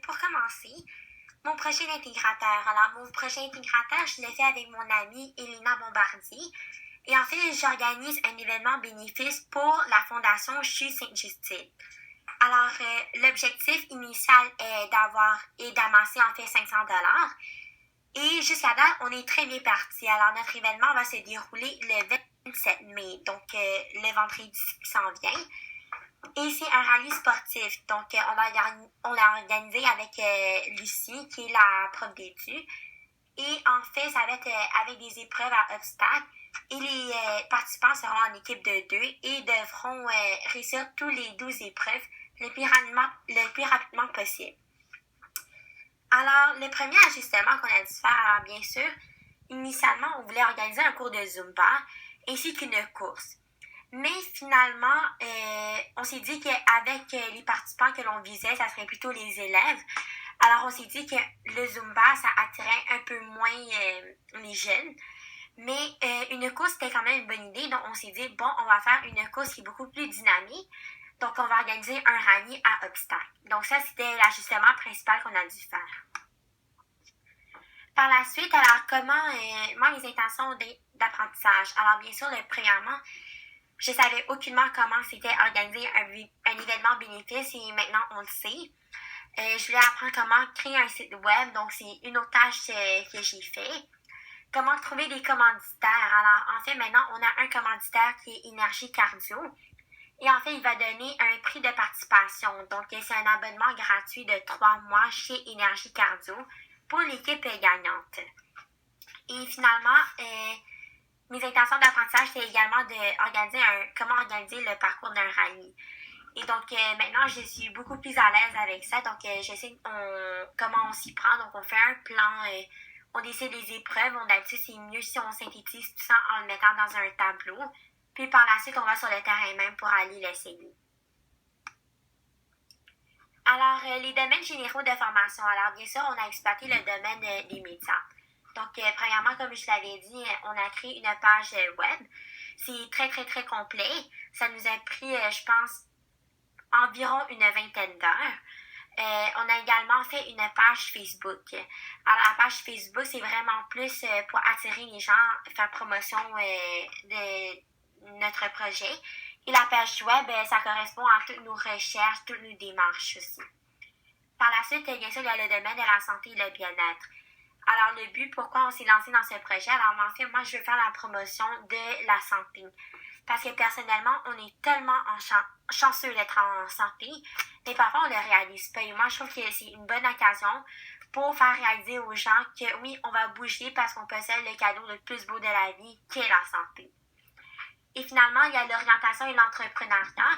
Pour commencer, mon projet d'intégrateur. Alors, mon projet intégrateur, je l'ai fait avec mon amie Elena Bombardier. Et en fait, j'organise un événement bénéfice pour la Fondation CHU Sainte-Justine. Alors, l'objectif initial est d'amasser en fait 500 $. Et jusqu'à date, on est très bien parti. Alors, notre événement va se dérouler le 27 mai, donc le vendredi qui s'en vient. Et c'est un rallye sportif. Donc, on l'a organisé avec Lucie, qui est la prof d'études. Et en fait, ça va être avec des épreuves à obstacles. Et les participants seront en équipe de 2 et devront réussir tous les 12 épreuves le plus rapidement possible. Alors, le premier ajustement qu'on a dû faire, alors bien sûr, initialement, on voulait organiser un cours de Zumba ainsi qu'une course. Mais finalement, on s'est dit qu'avec les participants que l'on visait, ça serait plutôt les élèves. Alors, on s'est dit que le Zumba, ça attirait un peu moins les jeunes. Mais une course, c'était quand même une bonne idée. Donc, on s'est dit, bon, on va faire une course qui est beaucoup plus dynamique. Donc, on va organiser un rallye à obstacles. Donc, ça, c'était l'ajustement principal qu'on a dû faire. Par la suite, alors, comment les intentions d'apprentissage? Alors, bien sûr, premièrement, je savais aucunement comment c'était organiser un événement bénéfice et maintenant, on le sait. Je voulais apprendre comment créer un site web. Donc, c'est une autre tâche que j'ai fait. Comment trouver des commanditaires? Alors, en fait, maintenant, on a un commanditaire qui est Énergie Cardio. Et en fait, il va donner un prix de participation. Donc, c'est un abonnement gratuit de 3 mois chez Énergie Cardio pour l'équipe gagnante. Et finalement, mes intentions d'apprentissage, c'est également comment organiser le parcours d'un rallye. Et donc, maintenant, je suis beaucoup plus à l'aise avec ça. Donc, je sais comment on s'y prend. Donc, on fait un plan, on décide des épreuves. D'habitude, c'est mieux si on synthétise tout ça en le mettant dans un tableau. Puis, par la suite, on va sur le terrain même pour aller l'essayer. Alors, les domaines généraux de formation. Alors, bien sûr, on a exploité le domaine des médias. Donc, premièrement, comme je l'avais dit, on a créé une page web. C'est très, très, très complet. Ça nous a pris, je pense, environ une vingtaine d'heures. On a également fait une page Facebook. Alors, la page Facebook, c'est vraiment plus pour attirer les gens, faire promotion de notre projet. Et la page web, ça correspond à toutes nos recherches, toutes nos démarches aussi. Par la suite, bien sûr, il y a le domaine de la santé et le bien-être. Alors, le but, pourquoi on s'est lancé dans ce projet? Alors, en fait, moi, je veux faire la promotion de la santé. Parce que personnellement, on est tellement chanceux d'être en santé, mais parfois, on ne le réalise pas. Et moi, je trouve que c'est une bonne occasion pour faire réaliser aux gens que oui, on va bouger parce qu'on possède le cadeau le plus beau de la vie, qui est la santé. Et finalement, il y a l'orientation et l'entrepreneuriat.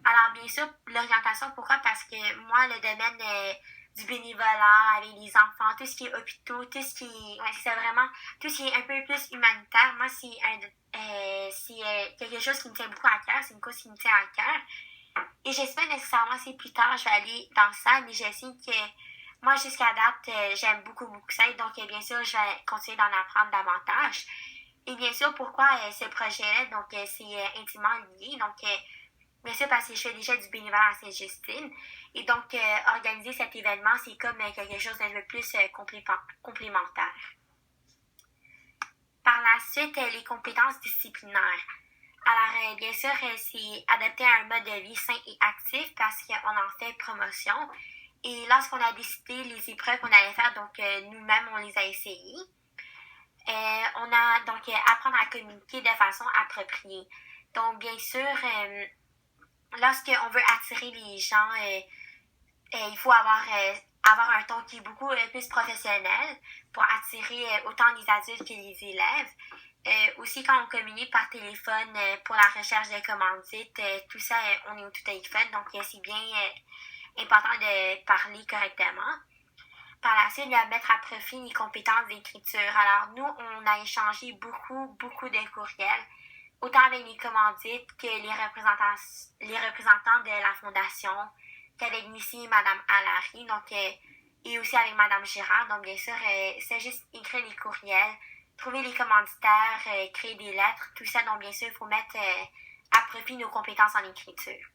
Alors, bien sûr, l'orientation, pourquoi? Parce que moi, le domaine du bénévolat avec les enfants, tout ce qui est hôpitaux, tout ce qui est, c'est vraiment, tout ce qui est un peu plus humanitaire, moi, c'est quelque chose qui me tient beaucoup à cœur, c'est une cause qui me tient à cœur. Et j'espère nécessairement, c'est plus tard, je vais aller dans ça, mais je sais que moi, jusqu'à date, j'aime beaucoup, beaucoup ça. Donc, bien sûr, je vais continuer d'en apprendre davantage. Et bien sûr, pourquoi ce projet-là? Donc, c'est intimement lié. Donc, bien sûr, parce que je fais déjà du bénévolat à Sainte-Justine. Et donc, organiser cet événement, c'est comme quelque chose d'un peu plus complémentaire. Par la suite, les compétences disciplinaires. Alors, bien sûr, c'est adapté à un mode de vie sain et actif parce qu'on en fait promotion. Et lorsqu'on a décidé les épreuves qu'on allait faire, donc nous-mêmes, on les a essayées. On a donc apprendre à communiquer de façon appropriée. Donc, bien sûr, lorsqu'on veut attirer les gens, il faut avoir un ton qui est beaucoup plus professionnel pour attirer autant les adultes que les élèves. Aussi, quand on communique par téléphone pour la recherche de commandites, tout ça, on est au téléphone, donc c'est bien important de parler correctement. Par la suite, il y a mettre à profit les compétences d'écriture. Alors, nous, on a échangé beaucoup, beaucoup de courriels, autant avec les commandites que les représentants de la fondation, qu'avec Lucie et Mme Allary, donc, et aussi avec Mme Girard. Donc, bien sûr, c'est juste écrire les courriels, trouver les commanditaires, créer des lettres, tout ça. Donc, bien sûr, il faut mettre à profit nos compétences en écriture.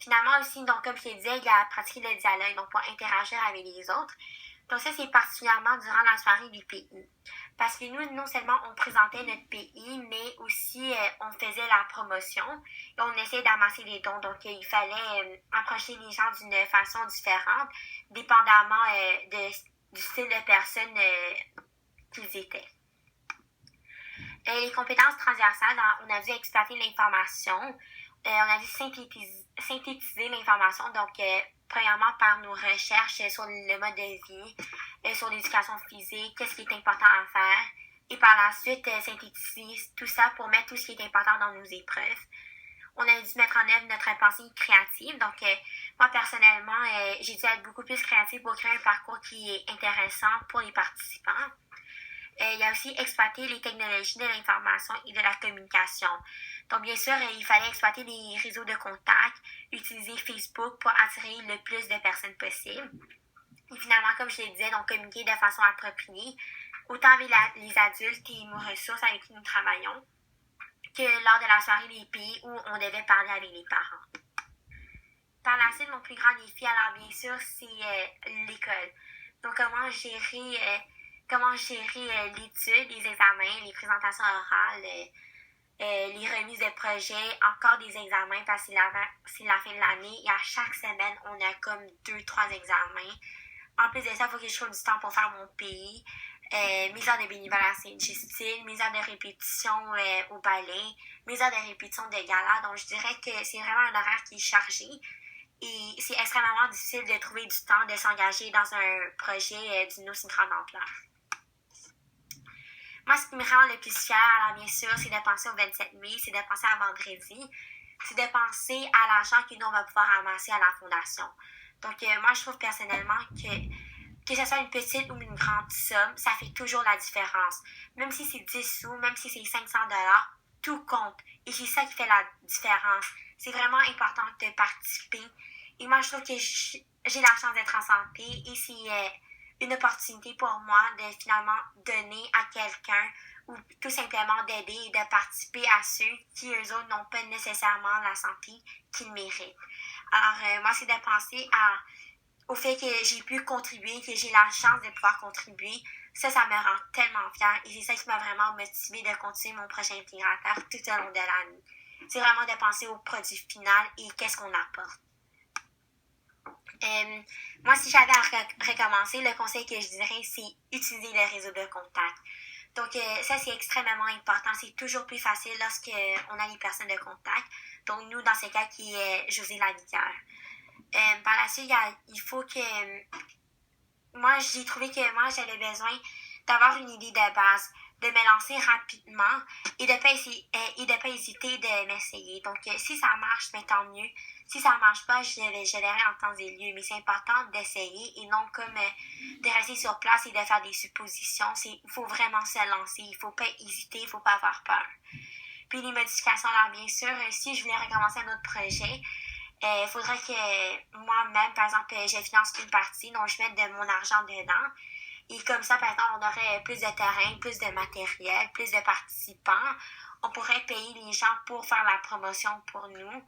Finalement aussi, donc comme je te disais, il y a pratiquer le dialogue, donc pour interagir avec les autres. Donc ça, c'est particulièrement durant la soirée du pays. Parce que nous, non seulement on présentait notre pays, mais aussi on faisait la promotion et on essayait d'amasser les dons. Donc il fallait approcher les gens d'une façon différente, dépendamment du style de personne qu'ils étaient. Les compétences transversales, on a dû exploiter l'information, on a dû synthétiser l'information, donc premièrement par nos recherches sur le mode de vie, sur l'éducation physique, qu'est-ce qui est important à faire, et par la suite synthétiser tout ça pour mettre tout ce qui est important dans nos épreuves. On a dû mettre en œuvre notre pensée créative, donc moi personnellement, j'ai dû être beaucoup plus créative pour créer un parcours qui est intéressant pour les participants. Il y a aussi exploité les technologies de l'information et de la communication. Donc, bien sûr, il fallait exploiter les réseaux de contacts, utiliser Facebook pour attirer le plus de personnes possible. Et finalement, comme je le disais, donc communiquer de façon appropriée, autant avec les adultes et nos ressources avec qui nous travaillons, que lors de la soirée des pays où on devait parler avec les parents. Par la suite, mon plus grand défi, alors bien sûr, c'est l'école. Donc, comment gérer l'étude, les examens, les présentations orales, les remises de projets, encore des examens parce que c'est la fin de l'année et à chaque semaine, on a comme 2-3 examens. En plus de ça, il faut que je trouve du temps pour faire mon pays. Mes heures de bénévolat à Saint-Justine, mes heures de répétition au ballet, mes heures de répétition de gala. Donc, je dirais que c'est vraiment un horaire qui est chargé. Et c'est extrêmement difficile de trouver du temps de s'engager dans un projet d'une aussi grande ampleur. Moi, ce qui me rend le plus fière, alors bien sûr, c'est de penser au 27 mai, c'est de penser à vendredi, c'est de penser à l'argent que nous, on va pouvoir amasser à la fondation. Donc, moi, je trouve personnellement que ce soit une petite ou une grande somme, ça fait toujours la différence. Même si c'est 10 sous, même si c'est 500 dollars, tout compte. Et c'est ça qui fait la différence. C'est vraiment important de participer. Et moi, je trouve que j'ai la chance d'être en santé et c'est une opportunité pour moi de finalement donner à quelqu'un ou tout simplement d'aider et de participer à ceux qui, eux autres, n'ont pas nécessairement la santé qu'ils méritent. Alors, moi, c'est de penser au fait que j'ai pu contribuer, que j'ai la chance de pouvoir contribuer. Ça me rend tellement fière et c'est ça qui m'a vraiment motivée de continuer mon projet intégrateur tout au long de l'année. C'est vraiment de penser au produit final et qu'est-ce qu'on apporte. Moi, si j'avais à recommencer, le conseil que je dirais, c'est utiliser le réseau de contact. Donc, ça, c'est extrêmement important. C'est toujours plus facile lorsqu'on a les personnes de contact. Donc, nous, dans ce cas, qui est José Lavigueur. Par la suite, il faut que... Moi, j'ai trouvé que moi, j'avais besoin d'avoir une idée de base, de me lancer rapidement et de ne pas hésiter de m'essayer. Donc, si ça marche, mais tant mieux. Si ça marche pas, je verrai en temps et lieu. Mais c'est important d'essayer et non comme de rester sur place et de faire des suppositions. Il faut vraiment se lancer. Il faut pas hésiter, il faut pas avoir peur. Puis les modifications, alors bien sûr, si je voulais recommencer un autre projet, il faudrait que moi-même, par exemple, je finance une partie, donc je mette de mon argent dedans. Et comme ça, par exemple, on aurait plus de terrain, plus de matériel, plus de participants. On pourrait payer les gens pour faire la promotion pour nous.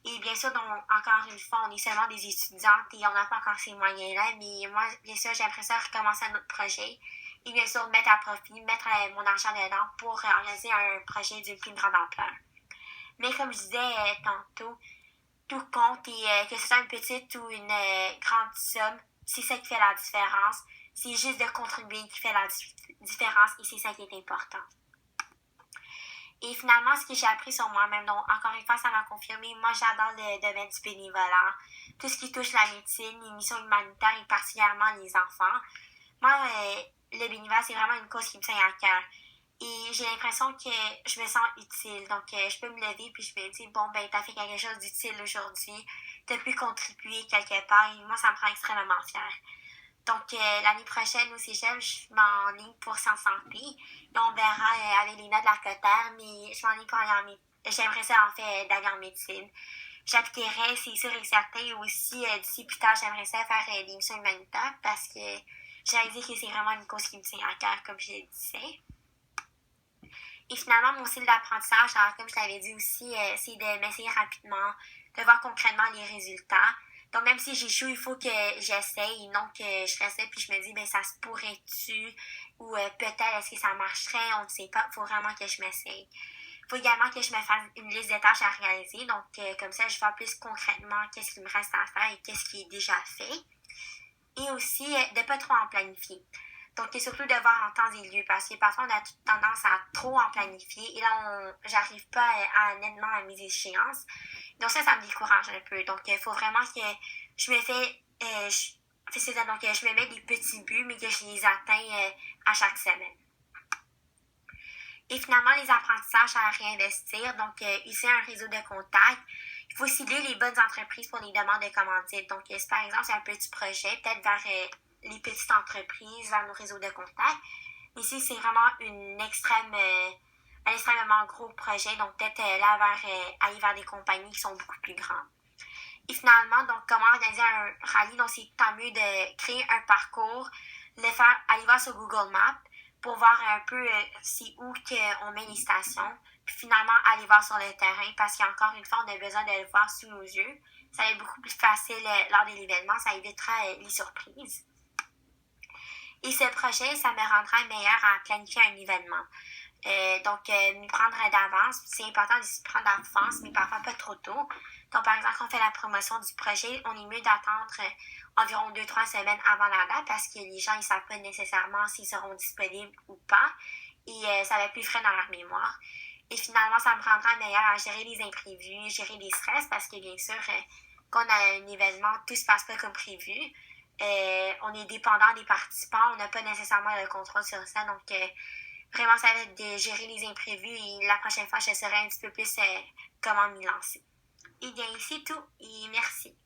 Et bien sûr, donc, encore une fois, on est seulement des étudiantes et on n'a pas encore ces moyens-là. Mais moi, bien sûr, j'aimerais ça recommencer un autre projet. Et bien sûr, mettre à profit, mettre mon argent dedans pour organiser un projet d'une plus grande ampleur. Mais comme je disais tantôt, tout compte et que ce soit une petite ou une grande somme, c'est ça qui fait la différence. C'est juste de contribuer qui fait la différence et c'est ça qui est important. Et finalement, ce que j'ai appris sur moi-même, donc encore une fois, ça m'a confirmé, moi j'adore le domaine du bénévolat, tout ce qui touche la médecine, les missions humanitaires et particulièrement les enfants. Moi, le bénévolat, c'est vraiment une cause qui me tient à cœur. Et j'ai l'impression que je me sens utile. Donc, je peux me lever puis je me dis, bon, ben, t'as fait quelque chose d'utile aujourd'hui. T'as pu contribuer quelque part et moi, ça me rend extrêmement fière. Donc, l'année prochaine au Cégep, je m'enligne pour Sciences Santé. Et on verra avec les notes de la cotère, mais je m'enligne pour aller en médecine. J'aimerais ça, en fait, d'aller en médecine. J'appliquerais, c'est sûr et certain. Aussi, d'ici plus tard, j'aimerais ça faire des missions humanitaires parce que j'ai réalisé que c'est vraiment une cause qui me tient à cœur, comme je le disais. Et finalement, mon style d'apprentissage, alors comme je l'avais dit aussi, c'est de m'essayer rapidement, de voir concrètement les résultats. Donc, même si j'échoue, il faut que j'essaye, non que je reste là puis je me dis, ben ça se pourrait-tu, ou peut-être est-ce que ça marcherait, on ne sait pas, il faut vraiment que je m'essaye. Il faut également que je me fasse une liste de tâches à réaliser, donc comme ça, je vois plus concrètement qu'est-ce qu'il me reste à faire et qu'est-ce qui est déjà fait. Et aussi, de pas trop en planifier. Donc, c'est surtout de voir en temps et lieu, parce que parfois, on a tendance à trop en planifier, et là, j'arrive pas nettement à mes échéances. Donc, ça me décourage un peu. Donc, il faut vraiment que je me fais, c'est ça, donc je me mets des petits buts, mais que je les atteins à chaque semaine. Et finalement, les apprentissages à réinvestir. Donc, ici, un réseau de contacts. Il faut cibler les bonnes entreprises pour les demandes de commandite. Donc, si par exemple, c'est un petit projet, peut-être vers les petites entreprises, vers nos réseaux de contacts. Ici, c'est vraiment un extrêmement gros projet. Donc, peut-être aller vers des compagnies qui sont beaucoup plus grandes. Et finalement, donc, comment organiser un rallye? Donc, c'est tant mieux de créer un parcours, aller voir sur Google Maps pour voir un peu c'est où qu'on met les stations. Puis finalement, aller voir sur le terrain parce qu'encore une fois, on a besoin de le voir sous nos yeux. Ça va être beaucoup plus facile lors de l'événement. Ça évitera les surprises. Et ce projet, ça me rendra meilleur à planifier un événement. Donc, m'y prendre d'avance. C'est important de s'y prendre d'avance, mais parfois pas trop tôt. Donc, par exemple, quand on fait la promotion du projet, on est mieux d'attendre environ 2-3 semaines avant la date parce que les gens, ils savent pas nécessairement s'ils seront disponibles ou pas. Et ça va être plus frais dans leur mémoire. Et finalement, ça me rendra meilleur à gérer les imprévus, gérer les stress parce que, bien sûr, quand on a un événement, tout se passe pas comme prévu. On est dépendant des participants, on n'a pas nécessairement le contrôle sur ça. Donc, vraiment, ça va être de gérer les imprévus et la prochaine fois, je saurai un petit peu plus comment m'y lancer. Et bien, c'est tout et merci.